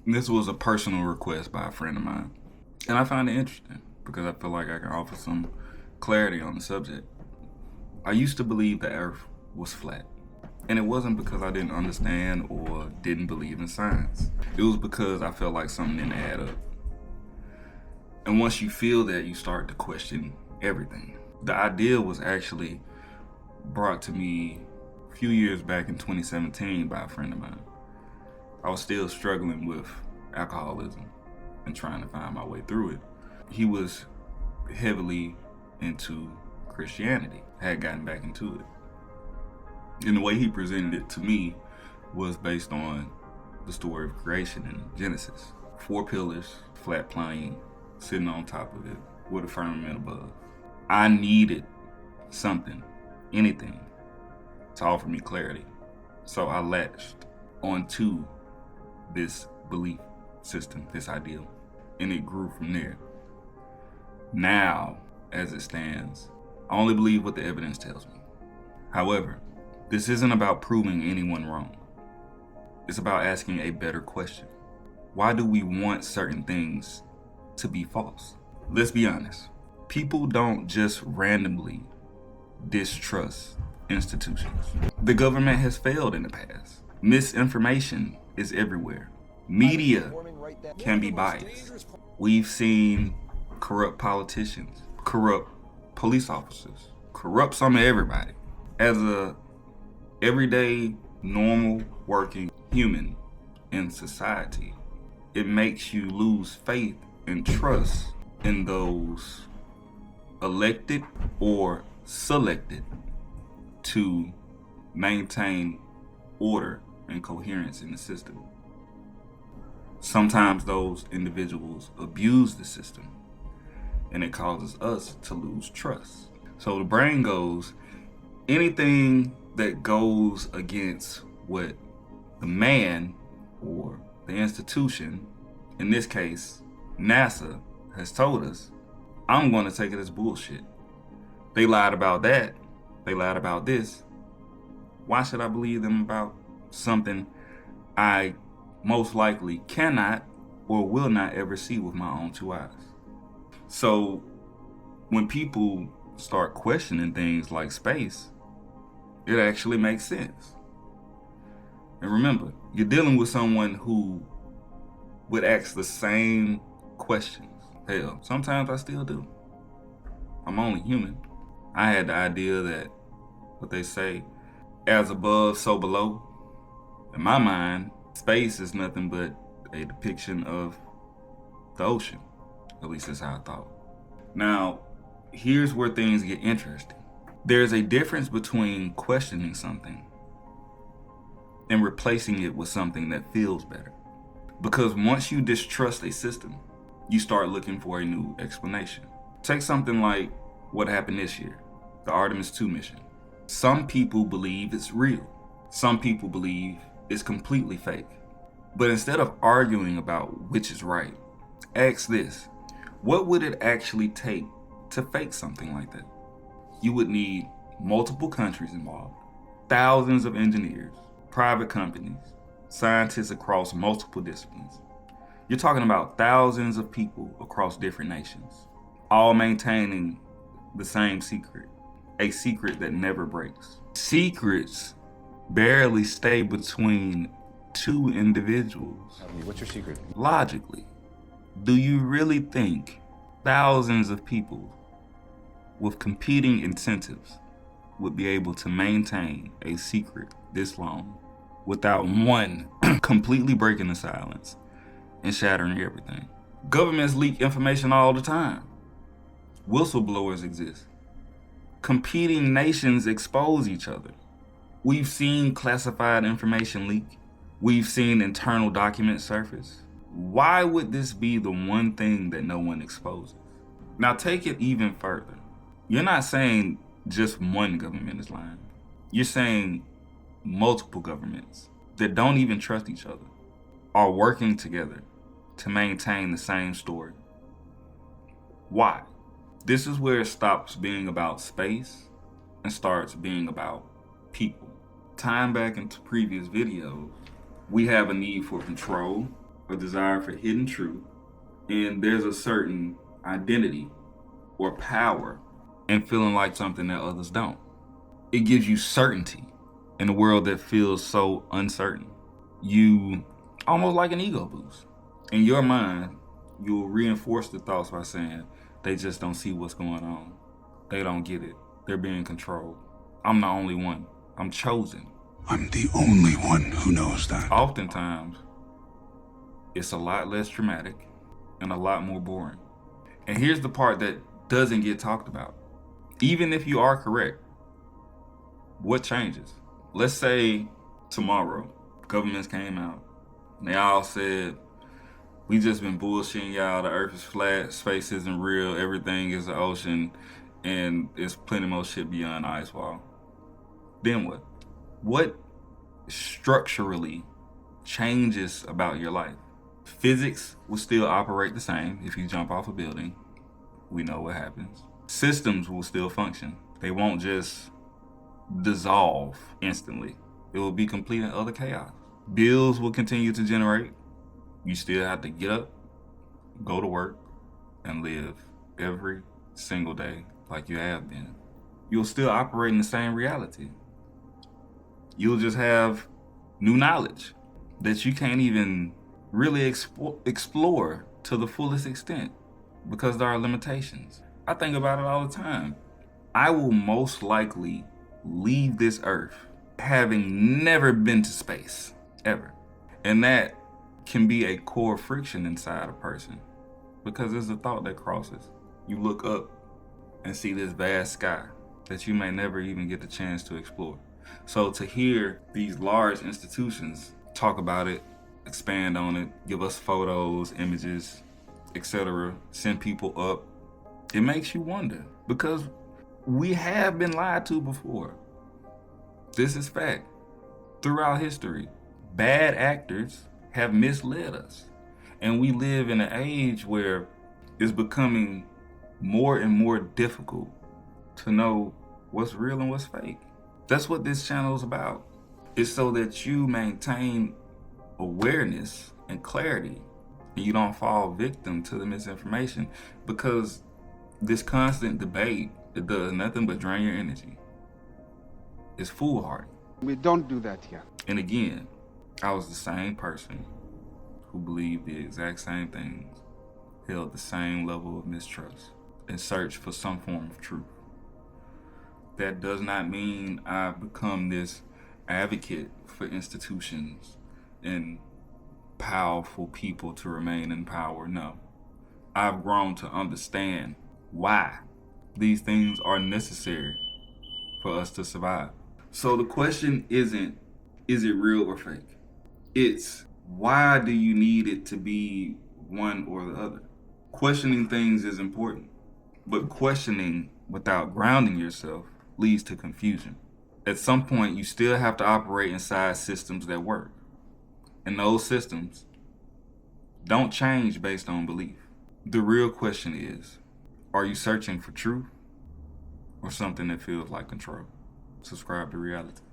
This was a personal request by a friend of mine. And I find it interesting because I feel like I can offer some clarity on the subject. I used to believe the earth was flat. And it wasn't because I didn't understand or didn't believe in science. It was because I felt like something didn't add up. And once you feel that, you start to question everything. The idea was actually brought to me a few years back in 2017 by a friend of mine. I was still struggling with alcoholism and trying to find my way through it. He was heavily into Christianity, had gotten back into it. And the way he presented it to me was based on the story of creation in Genesis. 4 pillars, flat plane, sitting on top of it with a firmament above. I needed something, anything, to offer me clarity. So I latched onto this belief system, this ideal, and it grew from there. Now, as it stands, I only believe what the evidence tells me. However, this isn't about proving anyone wrong. It's about asking a better question. Why do we want certain things to be false? Let's be honest. People don't just randomly distrust institutions. The government has failed in the past. Misinformation is everywhere. Media can be biased. We've seen corrupt politicians, corrupt police officers, corrupt some of everybody. As a everyday, normal, working human in society, it makes you lose faith and trust in those elected or selected to maintain order and coherence in the system. Sometimes those individuals abuse the system, and it causes us to lose trust. So the brain goes, anything that goes against what the man or the institution, in this case NASA, has told us, I'm going to take it as bullshit. They lied about that. They lied about this. Why should I believe them about something I most likely cannot or will not ever see with my own 2 eyes? So when people start questioning things like space, it actually makes sense. And remember, you're dealing with someone who would ask the same questions. Hell, sometimes I still do. I'm only human. I had the idea that what they say, as above, so below. In my mind, space is nothing but a depiction of the ocean. At least that's how I thought. Now, here's where things get interesting. There's a difference between questioning something and replacing it with something that feels better. Because once you distrust a system, you start looking for a new explanation. Take something like what happened this year, the Artemis 2 mission. Some people believe it's real. Some people believe it's completely fake. But instead of arguing about which is right, ask this: what would it actually take to fake something like that? You would need multiple countries involved, thousands of engineers, private companies, scientists across multiple disciplines. You're talking about thousands of people across different nations, all maintaining the same secret, a secret that never breaks. Secrets barely stay between 2 individuals. What's your secret? Logically, do you really think thousands of people with competing incentives would be able to maintain a secret this long without one completely breaking the silence and shattering everything? Governments leak information all the time. Whistleblowers exist. Competing nations expose each other. We've seen classified information leak. We've seen internal documents surface. Why would this be the one thing that no one exposes? Now take it even further. You're not saying just one government is lying. You're saying multiple governments that don't even trust each other are working together to maintain the same story. Why? This is where it stops being about space and starts being about people. Time back into previous videos, we have a need for control, a desire for hidden truth, and there's a certain identity or power in feeling like something that others don't. It gives you certainty in a world that feels so uncertain. You almost like an ego boost. In your mind, you'll reinforce the thoughts by saying, they just don't see what's going on. They don't get it. They're being controlled. I'm the only one. I'm chosen. I'm the only one who knows that. Oftentimes, it's a lot less dramatic and a lot more boring. And here's the part that doesn't get talked about. Even if you are correct, what changes? Let's say tomorrow, governments came out and they all said, we just been bullshitting y'all, the earth is flat, space isn't real, everything is the ocean, and there's plenty more shit beyond the ice wall. Then what? What structurally changes about your life? Physics will still operate the same. If you jump off a building, we know what happens. Systems will still function. They won't just dissolve instantly. It will be complete and utter chaos. Bills will continue to generate. You still have to get up, go to work, and live every single day like you have been. You'll still operate in the same reality. You'll just have new knowledge that you can't even really explore to the fullest extent because there are limitations. I think about it all the time. I will most likely leave this earth having never been to space, ever. And that can be a core friction inside a person because there's a thought that crosses. You look up and see this vast sky that you may never even get the chance to explore. So to hear these large institutions talk about it, expand on it, give us photos, images, etc., send people up, it makes you wonder because we have been lied to before. This is fact. Throughout history, bad actors have misled us. And we live in an age where it's becoming more and more difficult to know what's real and what's fake. That's what this channel is about. It's so that you maintain awareness and clarity and you don't fall victim to the misinformation, because this constant debate, it does nothing but drain your energy. It's foolhardy. We don't do that here. And again, I was the same person who believed the exact same things, held the same level of mistrust, and searched for some form of truth. That does not mean I've become this advocate for institutions and powerful people to remain in power. No. I've grown to understand why these things are necessary for us to survive. So the question isn't, is it real or fake? It's, why do you need it to be one or the other? Questioning things is important, but questioning without grounding yourself leads to confusion. At some point, you still have to operate inside systems that work. And those systems don't change based on belief. The real question is, are you searching for truth or something that feels like control? Subscribe to reality.